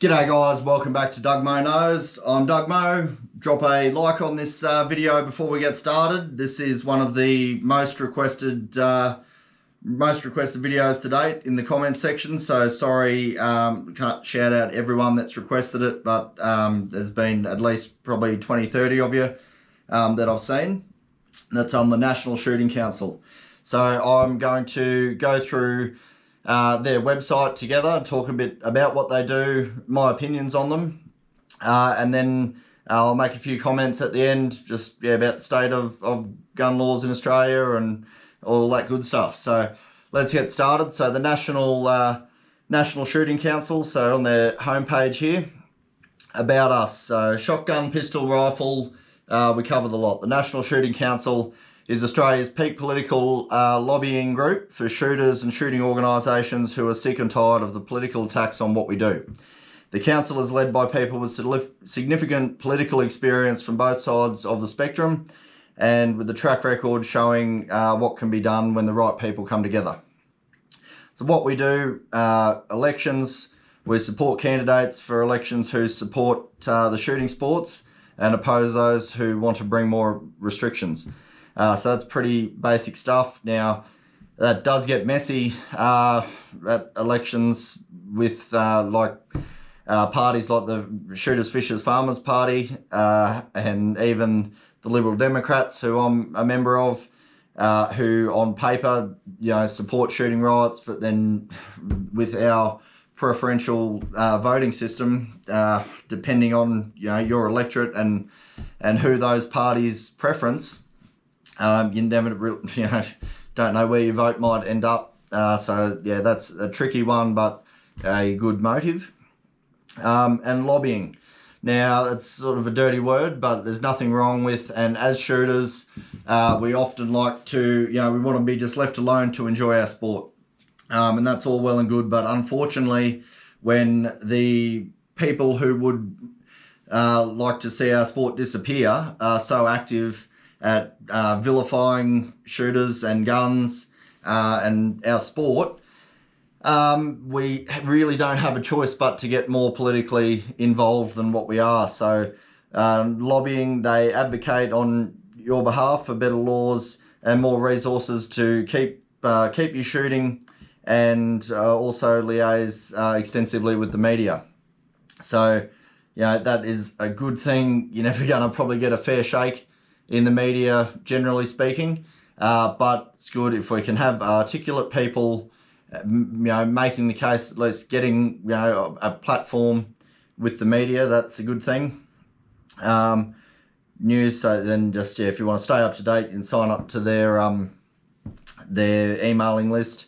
G'day guys, welcome back to Doug Mo Knows. I'm Doug Mo. Drop a like on this video before we get started. This is one of the most requested videos to date in the comments section. So sorry, can't shout out everyone that's requested it, but there's been at least probably 20-30 of you that I've seen. That's on the National Shooting Council. So I'm going to go through their website together and talk a bit about what they do, my opinions on them, and then I'll make a few comments at the end just about the state of gun laws in Australia and all that good stuff. So let's get started. So the National Shooting Council, so on their homepage here, about us. So shotgun, pistol, rifle, we cover the lot. The National Shooting Council is Australia's peak political lobbying group for shooters and shooting organisations who are sick and tired of the political attacks on what we do. The council is led by people with significant political experience from both sides of the spectrum and with the track record showing what can be done when the right people come together. So what we do, elections, we support candidates for elections who support the shooting sports and oppose those who want to bring more restrictions. So that's pretty basic stuff. Now, that does get messy at elections with parties like the Shooters, Fishers, Farmers Party and even the Liberal Democrats, who I'm a member of, who on paper, support shooting rights, but then with our preferential voting system, depending on your electorate and who those parties preference, you never don't know where your vote might end up. So yeah, that's a tricky one, but a good motive. And lobbying. Now, it's sort of a dirty word, but there's nothing wrong with, and as shooters, we often like to, we want to be just left alone to enjoy our sport. And that's all well and good, but unfortunately, when the people who would like to see our sport disappear are so active at vilifying shooters and guns and our sport, we really don't have a choice but to get more politically involved than what we are. So lobbying, they advocate on your behalf for better laws and more resources to keep you shooting, and also liaise extensively with the media. So that is a good thing. You're never going to probably get a fair shake in the media, generally speaking, but it's good if we can have articulate people, making the case, at least getting a platform with the media. That's a good thing. News. So then, just if you want to stay up to date, you can sign up to their emailing list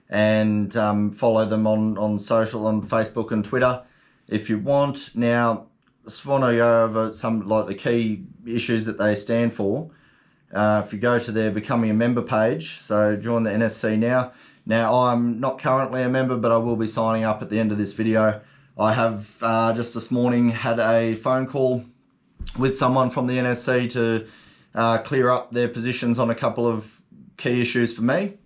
and follow them on social, on Facebook and Twitter if you want. Now, I just want to go over some the key issues that they stand for. If you go to their becoming a member page, so join the NSC now. Now, I'm not currently a member, but I will be signing up at the end of this video. I have just this morning had a phone call with someone from the NSC to clear up their positions on a couple of key issues for me.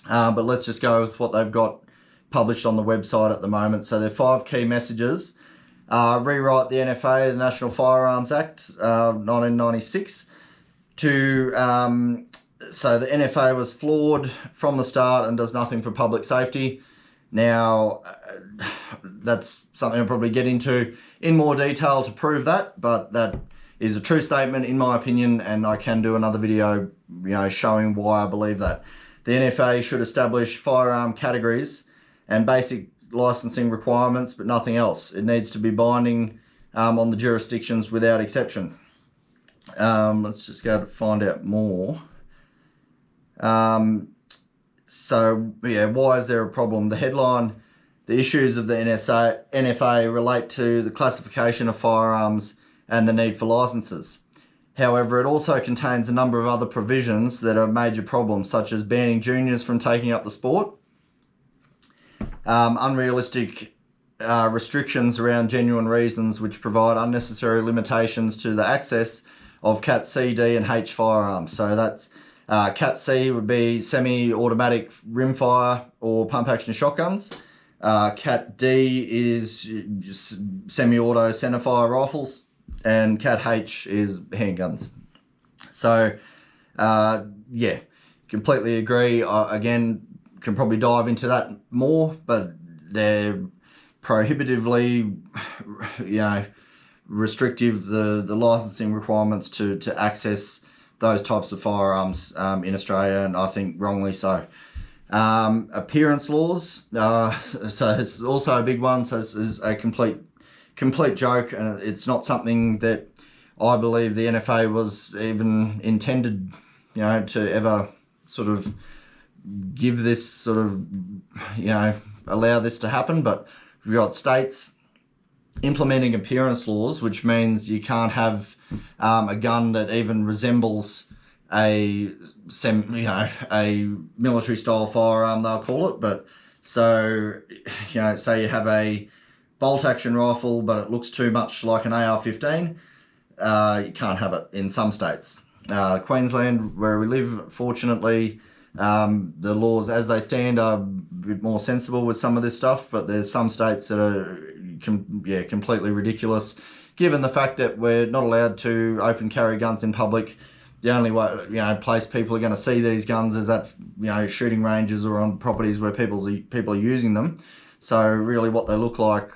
But let's just go with what they've got published on the website at the moment. So there are 5 key messages. Rewrite the NFA, the National Firearms Act, 1996, to so the NFA was flawed from the start and does nothing for public safety. Now, that's something I'll probably get into in more detail to prove that, but that is a true statement in my opinion, and I can do another video showing why I believe that. The NFA should establish firearm categories and basic licensing requirements, but nothing else. It needs to be binding on the jurisdictions without exception. Let's just go to find out more. So yeah, why is there a problem? The headline: the issues of the NFA relate to the classification of firearms and the need for licenses. However, it also contains a number of other provisions that are major problems, such as banning juniors from taking up the sport, unrealistic restrictions around genuine reasons which provide unnecessary limitations to the access of Cat C, D and H firearms. So that's Cat C would be semi-automatic rimfire or pump action shotguns. Cat D is semi-auto centerfire rifles, and Cat H is handguns. So, yeah, completely agree. Again, can probably dive into that more, but they're prohibitively, restrictive, the licensing requirements to access those types of firearms in Australia, and I think wrongly so. Appearance laws, so it's also a big one. So this is a complete joke, and it's not something that I believe the NFA was even intended, to ever sort of give this sort of, allow this to happen. But we've got states implementing appearance laws, which means you can't have a gun that even resembles a military style firearm, they'll call it. But so, say you have a bolt action rifle, but it looks too much like an AR-15, you can't have it in some states. Queensland, where we live, fortunately, the laws as they stand are a bit more sensible with some of this stuff, but there's some states that are completely ridiculous, given the fact that we're not allowed to open carry guns in public. The only way, place people are going to see these guns is at, shooting ranges or on properties where people are using them. So really what they look like,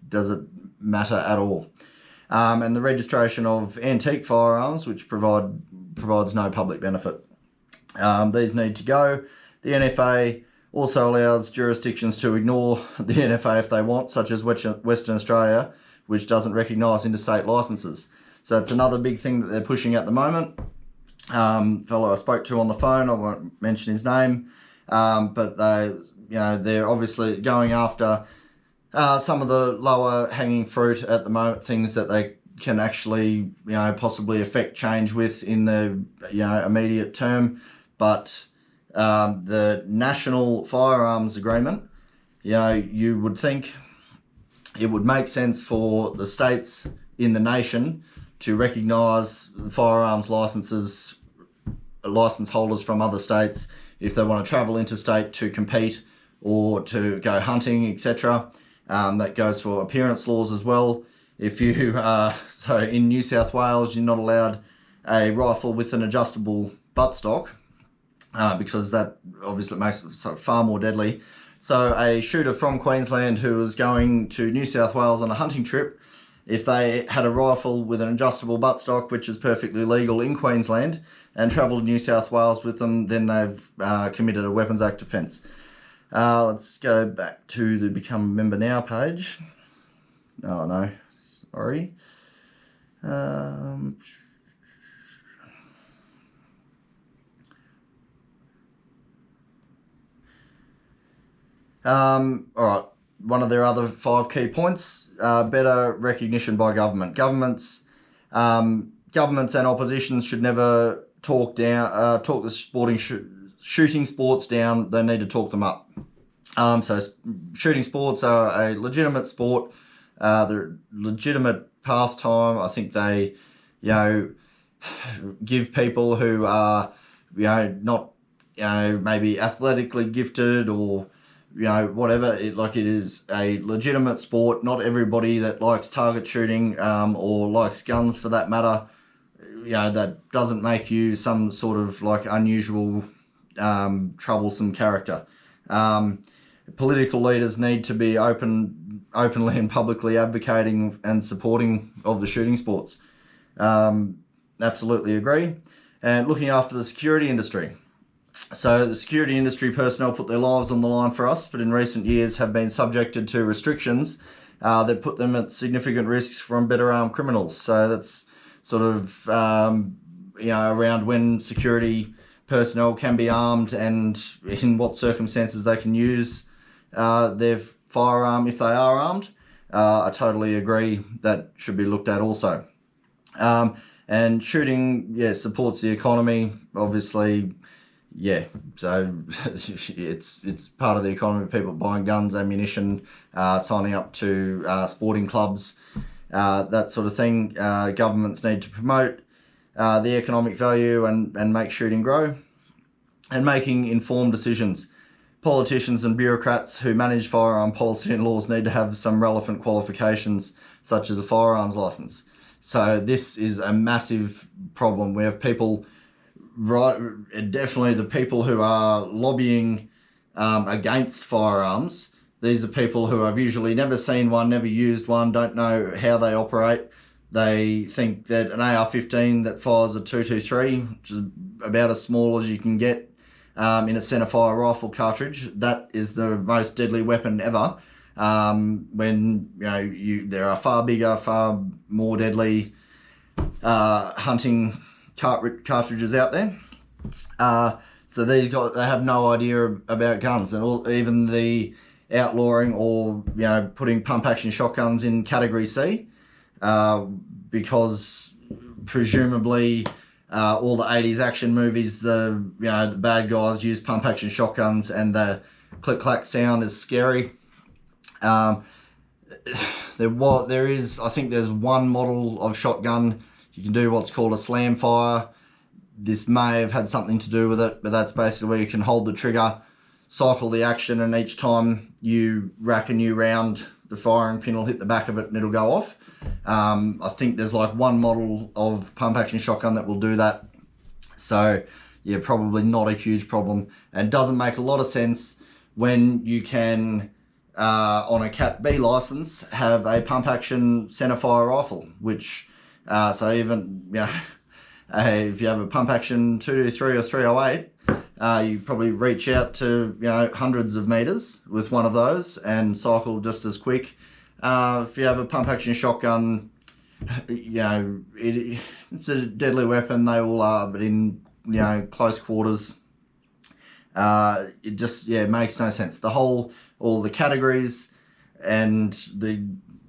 does it matter at all? And the registration of antique firearms, which provides no public benefit. These need to go. The NFA also allows jurisdictions to ignore the NFA if they want, such as Western Australia, which doesn't recognise interstate licences. So it's another big thing that they're pushing at the moment. Fellow I spoke to on the phone, I won't mention his name, but they're obviously going after some of the lower hanging fruit at the moment, things that they can actually, possibly affect change with in the, immediate term. But the National Firearms Agreement, you would think it would make sense for the states in the nation to recognise the firearms license holders from other states if they want to travel interstate to compete or to go hunting, etc. That goes for appearance laws as well. If you so in New South Wales, you're not allowed a rifle with an adjustable buttstock because that obviously makes it far more deadly. So a shooter from Queensland who was going to New South Wales on a hunting trip, if they had a rifle with an adjustable buttstock, which is perfectly legal in Queensland, and travelled to New South Wales with them, then they've committed a Weapons Act offence. Let's go back to the Become a Member Now page. Oh no, sorry. Alright, one of their other 5 key points, better recognition by government. Governments and oppositions should never talk the shooting sports down. They need to talk them up. So shooting sports are a legitimate sport. They're legitimate pastime. I think they, give people who are, not, maybe athletically gifted or, whatever, it is a legitimate sport. Not everybody that likes target shooting or likes guns for that matter, that doesn't make you some sort of unusual, troublesome character. Political leaders need to be openly and publicly advocating and supporting of the shooting sports. Absolutely agree. And looking after the security industry. So the security industry personnel put their lives on the line for us, but in recent years have been subjected to restrictions that put them at significant risks from better armed criminals. So that's sort of, around when security personnel can be armed and in what circumstances they can use their firearm if they are armed. I totally agree that should be looked at also. And shooting, supports the economy, obviously. So it's part of the economy, people buying guns, ammunition, signing up to sporting clubs, that sort of thing. Governments need to promote the economic value and make shooting grow, and making informed decisions. politicians and bureaucrats who manage firearm policy and laws need to have some relevant qualifications, such as a firearms license. So this is a massive problem. We have people, right, definitely the people who are lobbying against firearms. These are people who have usually never seen one, never used one, don't know how they operate. They think that an AR-15 that fires a .223, which is about as small as you can get in a centerfire rifle cartridge, that is the most deadly weapon ever. When there are far bigger, far more deadly hunting cartridges out there. So these guys, they have no idea about guns, and even the outlawing or putting pump action shotguns in category C, because presumably all the 80s action movies, the bad guys use pump action shotguns and the click clack sound is scary. There is, I think there's one model of shotgun you can do what's called a slam fire. This may have had something to do with it, but that's basically where you can hold the trigger, cycle the action, and each time you rack a new round, the firing pin will hit the back of it and it'll go off. I think there's like one model of pump action shotgun that will do that. So yeah, probably not a huge problem, and doesn't make a lot of sense when you can on a Cat B license have a pump action centerfire rifle, which so even if you have a pump action 223 or 308, you probably reach out to hundreds of meters with one of those and cycle just as quick. If you have a pump action shotgun, it's a deadly weapon. They all are, but in close quarters, it just makes no sense. All the categories and the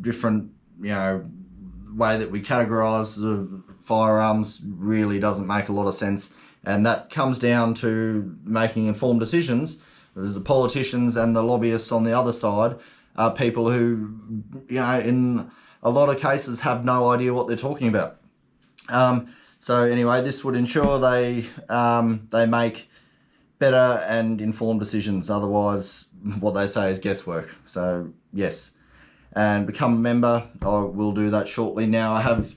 different way that we categorize the firearms really doesn't make a lot of sense, and that comes down to making informed decisions. There's the politicians and the lobbyists on the other side are people who, in a lot of cases have no idea what they're talking about. So anyway, this would ensure they make better and informed decisions. Otherwise, what they say is guesswork. So yes, and become a member. I will do that shortly. Now, I have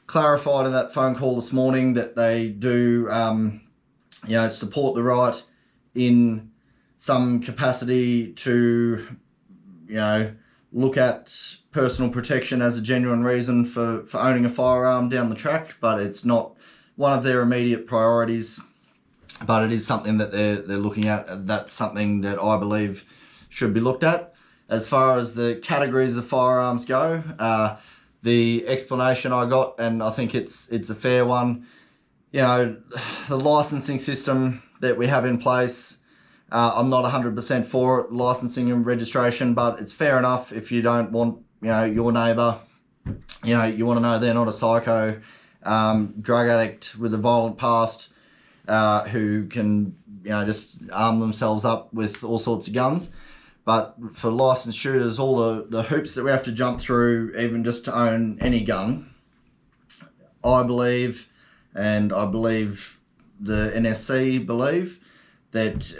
clarified in that phone call this morning that they do, support the right in some capacity to look at personal protection as a genuine reason for owning a firearm down the track, but it's not one of their immediate priorities. But it is something that they're looking at, and that's something that I believe should be looked at. As far as the categories of firearms go, the explanation I got, and I think it's a fair one, the licensing system that we have in place, I'm not 100% for it, licensing and registration, but it's fair enough if you don't want, your neighbour, you want to know they're not a psycho, drug addict with a violent past, who can, just arm themselves up with all sorts of guns. But for licensed shooters, all the hoops that we have to jump through, even just to own any gun, I believe, and I believe the NSC believe, that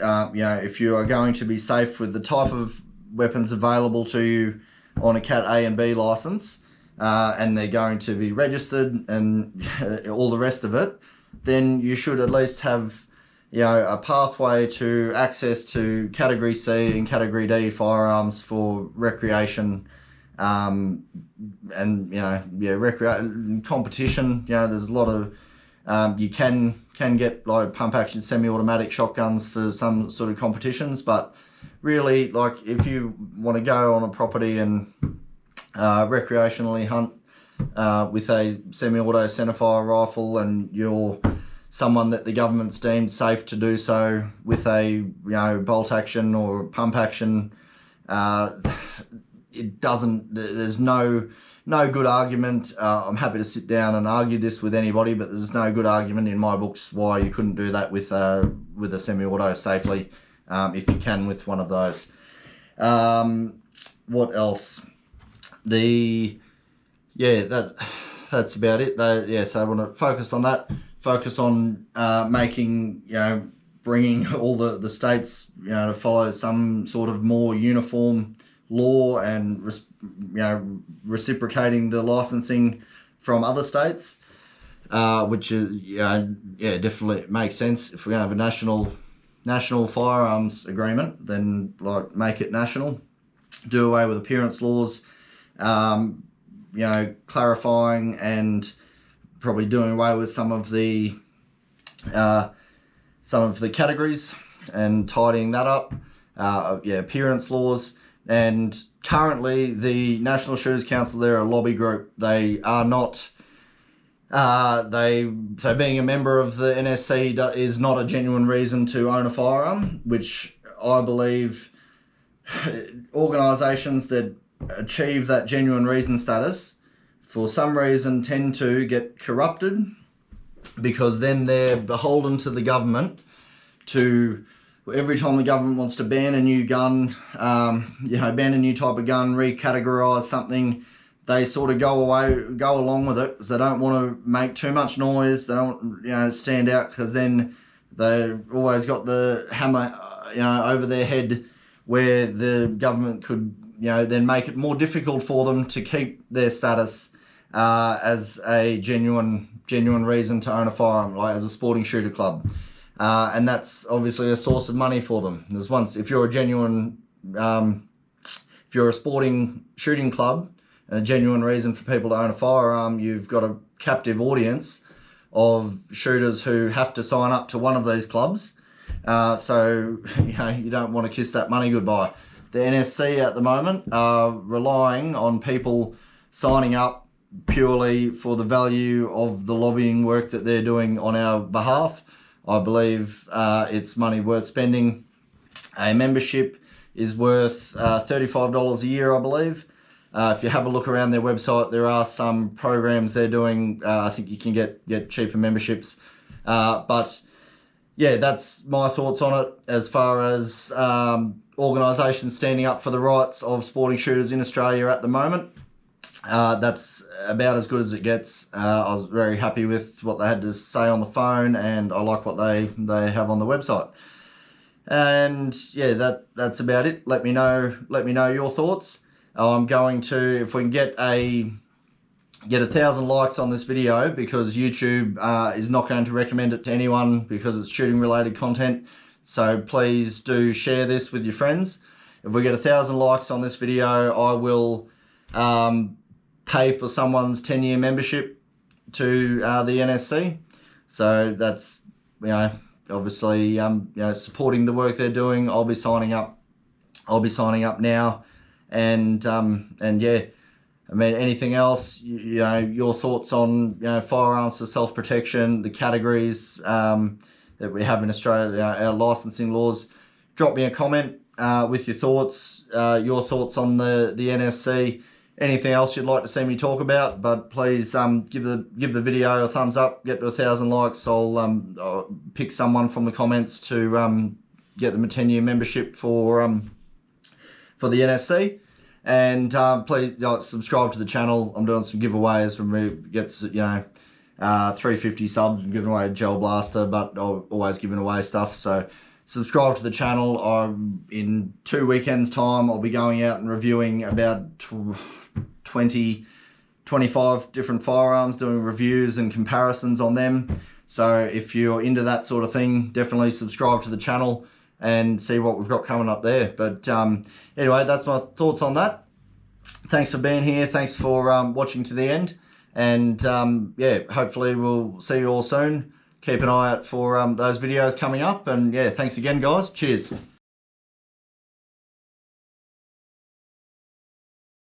if you are going to be safe with the type of weapons available to you on a Cat A and B license, and they're going to be registered and all the rest of it, then you should at least have a pathway to access to Category C and Category D firearms for recreation, and competition. There's a lot of you can get like pump action semi-automatic shotguns for some sort of competitions, but really, like, if you want to go on a property and recreationally hunt with a semi-auto centerfire rifle, and you're someone that the government's deemed safe to do so with a bolt action or pump action, there's no good argument. I'm happy to sit down and argue this with anybody, but there's no good argument in my books why you couldn't do that with a semi-auto safely, if you can with one of those. What else? That's about it. So I want to focus on that. Focus on making bringing all the states, to follow some sort of more uniform law and, reciprocating the licensing from other states, which is, definitely makes sense. If we're going to have a national firearms agreement, then make it national. Do away with appearance laws, clarifying and probably doing away with some of the categories and tidying that up. Appearance laws. And currently the National Shooters Council, they're a lobby group. They are not, so being a member of the NSC is not a genuine reason to own a firearm, which I believe organisations that achieve that genuine reason status, for some reason, tend to get corrupted, because then they're beholden to the government to, every time the government wants to ban a new gun, ban a new type of gun, recategorise something, they sort of go along with it, because they don't want to make too much noise. They don't, stand out, because then they've always got the hammer, over their head, where the government could, then make it more difficult for them to keep their status as a genuine reason to own a firearm, like as a sporting shooter club. And that's obviously a source of money for them. If you're a genuine, if you're a sporting shooting club and a genuine reason for people to own a firearm, you've got a captive audience of shooters who have to sign up to one of these clubs. So you don't want to kiss that money goodbye. The NSC at the moment are relying on people signing up purely for the value of the lobbying work that they're doing on our behalf. I believe it's money worth spending. A membership is worth $35 a year, I believe. If you have a look around their website, there are some programs they're doing. I think you can get cheaper memberships. But yeah, that's my thoughts on it as far as organisations standing up for the rights of sporting shooters in Australia at the moment. That's about as good as it gets. I was very happy with what they had to say on the phone, and I like what they have on the website. And yeah, that's about it. Let me know your thoughts. I'm going to, if we can get 1,000 likes on this video, because YouTube is not going to recommend it to anyone because it's shooting related content. So please do share this with your friends. If we get 1,000 likes on this video, I will pay for someone's 10-year membership to the NSC. So that's, obviously, supporting the work they're doing. I'll be signing up now, and yeah. I mean, anything else, your thoughts on, firearms for self-protection, the categories that we have in Australia, our licensing laws, drop me a comment with your thoughts on the NSC, anything else you'd like to see me talk about. But please give the video a thumbs up, get to 1,000 likes. I'll pick someone from the comments to get them a 10-year membership for the NSC. And please subscribe to the channel. I'm doing some giveaways when we get 350 subs. I'm giving away a gel blaster, but I'm always giving away stuff. So subscribe to the channel. In 2 weekends time, I'll be going out and reviewing about 20, 25 different firearms, doing reviews and comparisons on them. So if you're into that sort of thing, definitely subscribe to the channel and see what we've got coming up there. But anyway, that's my thoughts on that. Thanks for being here. Thanks for watching to the end. And yeah, hopefully we'll see you all soon. Keep an eye out for those videos coming up. And yeah, thanks again, guys. Cheers.